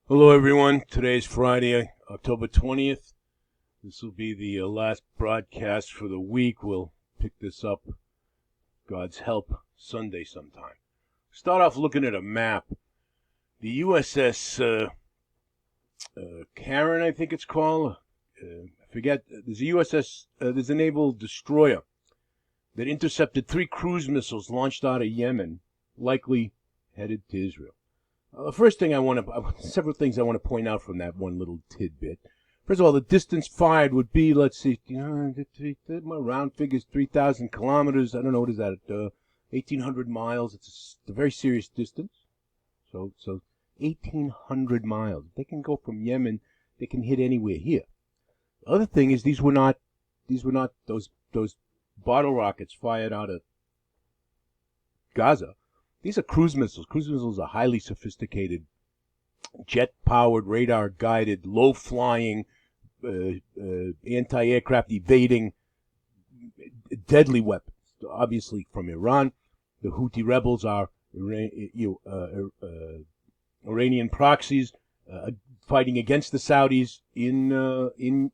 Hello, everyone. Today's Friday, October 20th. This will be the last broadcast for the week. We'll pick this up, God's help, Sunday sometime. Start off looking at a map. The USS Karen, I think it's called. I forget. There's a USS, there's a naval destroyer that intercepted 3 cruise missiles launched out of Yemen, likely headed to Israel. First thing several things I want to point out from that one little tidbit. First of all, the distance fired would be, let's see, my round figures 3,000 kilometers. I don't know, what is that, 1,800 miles. It's a very serious distance. So 1,800 miles. They can go from Yemen, they can hit anywhere here. The other thing is these were not those bottle rockets fired out of Gaza. These are cruise missiles. Cruise missiles are highly sophisticated, jet-powered, radar-guided, low-flying, anti-aircraft evading, deadly weapons. Obviously, from Iran, the Houthi rebels are Iranian proxies fighting against the Saudis in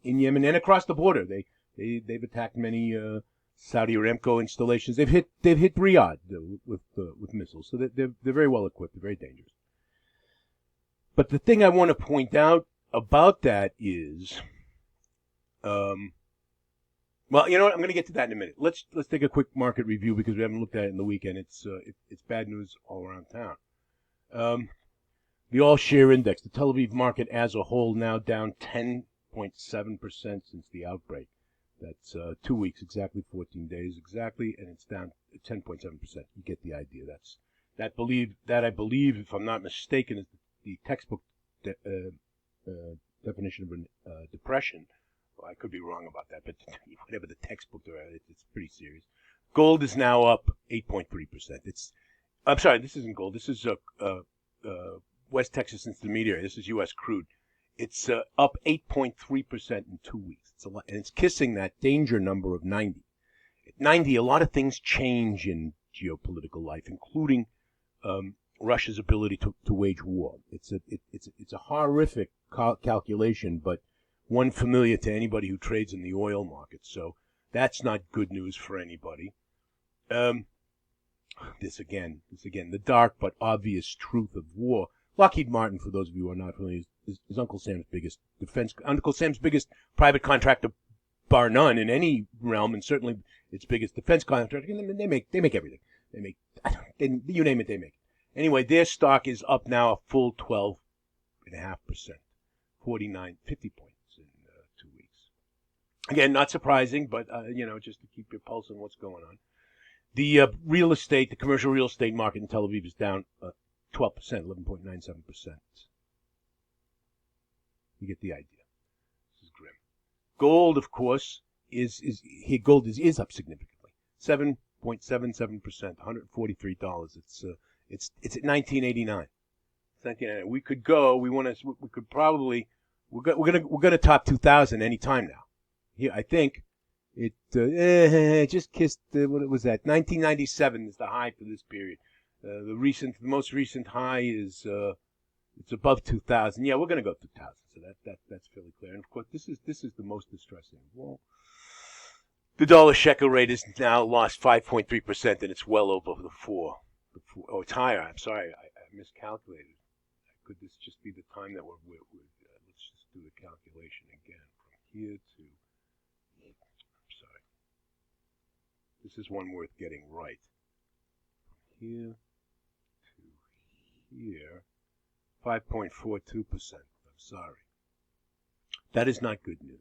Yemen and across the border. They've attacked many Saudi Aramco installations. They've hit Riyadh with missiles, so they're very well equipped. They're very dangerous. But the thing I want to point out about that is, well, you know what? I'm going to get to that in a minute. Let's take a quick market review because we haven't looked at it in the weekend. It's bad news all around town. The all-share index, the Tel Aviv market as a whole, now down 10.7% since the outbreak. That's 2 weeks, exactly 14 days exactly, and it's down 10.7%. You get the idea. I believe, if I'm not mistaken, is the textbook definition of depression. Well, I could be wrong about that, but whatever the textbook, it's pretty serious. Gold is now up 8.3%. I'm sorry, this isn't gold. This is West Texas Intermediary. This is U.S. crude. It's up 8.3% in 2 weeks. It's a lot, and it's kissing that danger number of 90. At 90, a lot of things change in geopolitical life, including Russia's ability to wage war. It's a horrific calculation, but one familiar to anybody who trades in the oil market. So that's not good news for anybody. This again, the dark but obvious truth of war. Lockheed Martin, for those of you who are not familiar, is Uncle Sam's biggest private contractor, bar none, in any realm, and certainly its biggest defense contractor. And they make everything. You name it, they make it. Anyway, their stock is up now a full 12.5%, 50 points in 2 weeks. Again, not surprising, but just to keep your pulse on what's going on. The the commercial real estate market in Tel Aviv is down 12%, 11.97%. You get the idea. This is grim. Gold, of course, is up significantly, 7.77%, $143. It's at 1989. We could go. We could probably. We're gonna top 2000 any time now. Here, I think it just kissed. What was that? 1997 is the high for this period. The most recent high is it's above 2000. Yeah, we're going to go 2000. So that's fairly clear. And of course, this is the most distressing. Well, the dollar shekel rate is now lost 5.3%, and it's well over the 4. Oh, it's higher. I'm sorry, I miscalculated. Could this just be the time that we're let's just do the calculation again from here to. I'm sorry. This is one worth getting right. From here. Here, 5.42%. I'm sorry. That is not good news.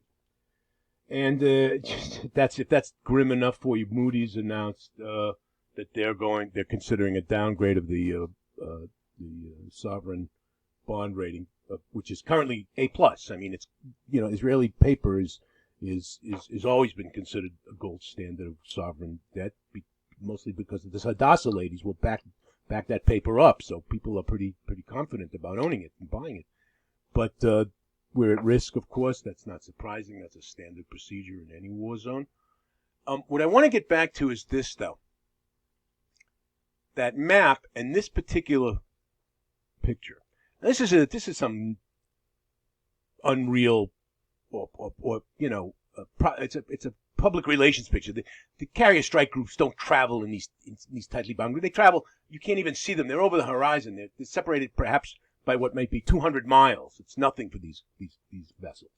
And if that's grim enough for you, Moody's announced that they're considering a downgrade of the sovereign bond rating, which is currently A+. I mean, it's Israeli paper is always been considered a gold standard of sovereign debt, mostly because the Hadassah ladies will back that paper up, so people are pretty confident about owning it and buying it. But we're at risk, of course. That's not surprising. That's a standard procedure in any war zone. What I want to get back to is this, though. That map and this particular picture. This is some unreal, or it's a public relations picture. The carrier strike groups don't travel in these tightly bound groups. They travel, you can't even see them. They're over the horizon. They're separated perhaps by what might be 200 miles. It's nothing for these vessels.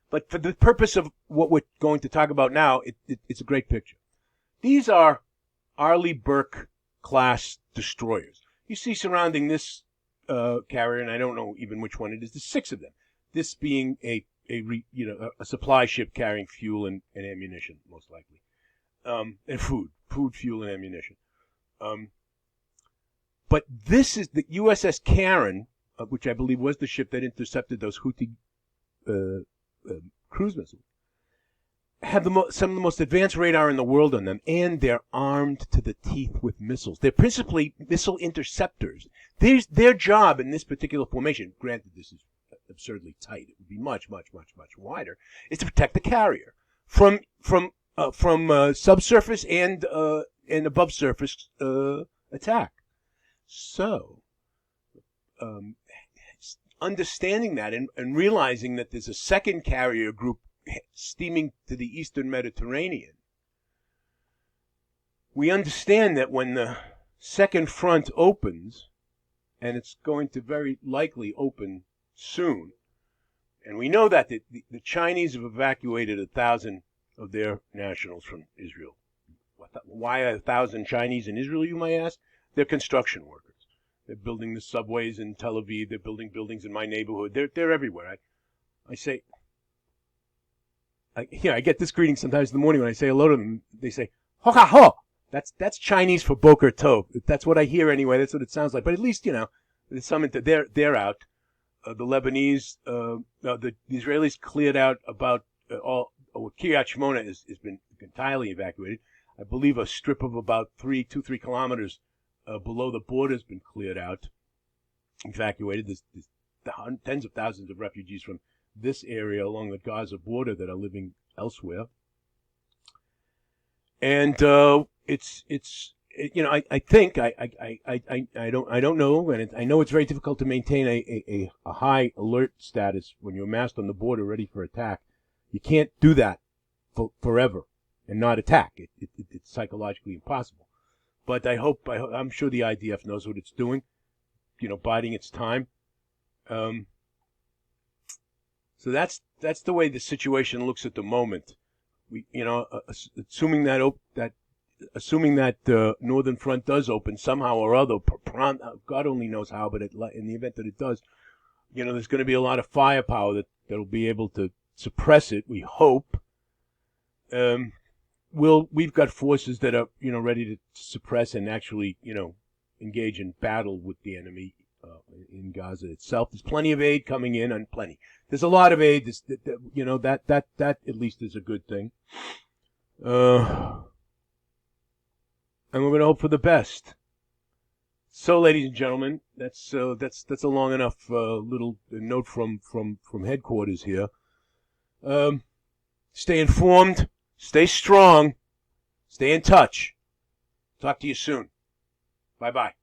But for the purpose of what we're going to talk about now, it's a great picture. These are Arleigh Burke class destroyers. You see surrounding this carrier, and I don't know even which one it is. There's 6 of them. This being a supply ship carrying fuel and ammunition, most likely, and food, fuel, and ammunition. But this is the USS Karen, which I believe was the ship that intercepted those Houthi cruise missiles, have some of the most advanced radar in the world on them, and they're armed to the teeth with missiles. They're principally missile interceptors. Their job in this particular formation, granted this is absurdly tight, it would be much, much, much, much wider, is to protect the carrier from subsurface and above surface attack. So, understanding that and realizing that there's a second carrier group steaming to the eastern Mediterranean, we understand that when the second front opens, and it's going to very likely open soon, and we know that the Chinese have evacuated 1,000 of their nationals from Israel. Why 1,000 Chinese in Israel, you might ask? They're construction workers. They're building the subways in Tel Aviv. They're building buildings in my neighborhood. They're everywhere. I get this greeting sometimes in the morning when I say hello to them. They say, "Ho ha ho." That's Chinese for Boker Tov. That's what I hear anyway. That's what it sounds like. But at least there's some. They're out. The Lebanese, the Israelis cleared out about Kiryat Shmona has been entirely evacuated. I believe a strip of about 3 kilometers below the border has been cleared out, evacuated. There's tens of thousands of refugees from this area along the Gaza border that are living elsewhere. And I think I don't know, and I know it's very difficult to maintain a high alert status when you're massed on the border ready for attack. You can't do that forever and not attack. It's psychologically impossible. But I'm sure the IDF knows what it's doing, biding its time. So that's the way the situation looks at the moment. Assuming that the northern front does open somehow or other, God only knows how, but in the event that it does, there's going to be a lot of firepower that'll be able to suppress it. We hope. We've got forces that are ready to suppress and actually engage in battle with the enemy in Gaza itself. There's plenty of aid coming in, and plenty. There's a lot of aid. That at least is a good thing. And we're going to hope for the best. So, ladies and gentlemen, that's a long enough little note from headquarters here. Stay informed. Stay strong. Stay in touch. Talk to you soon. Bye-bye.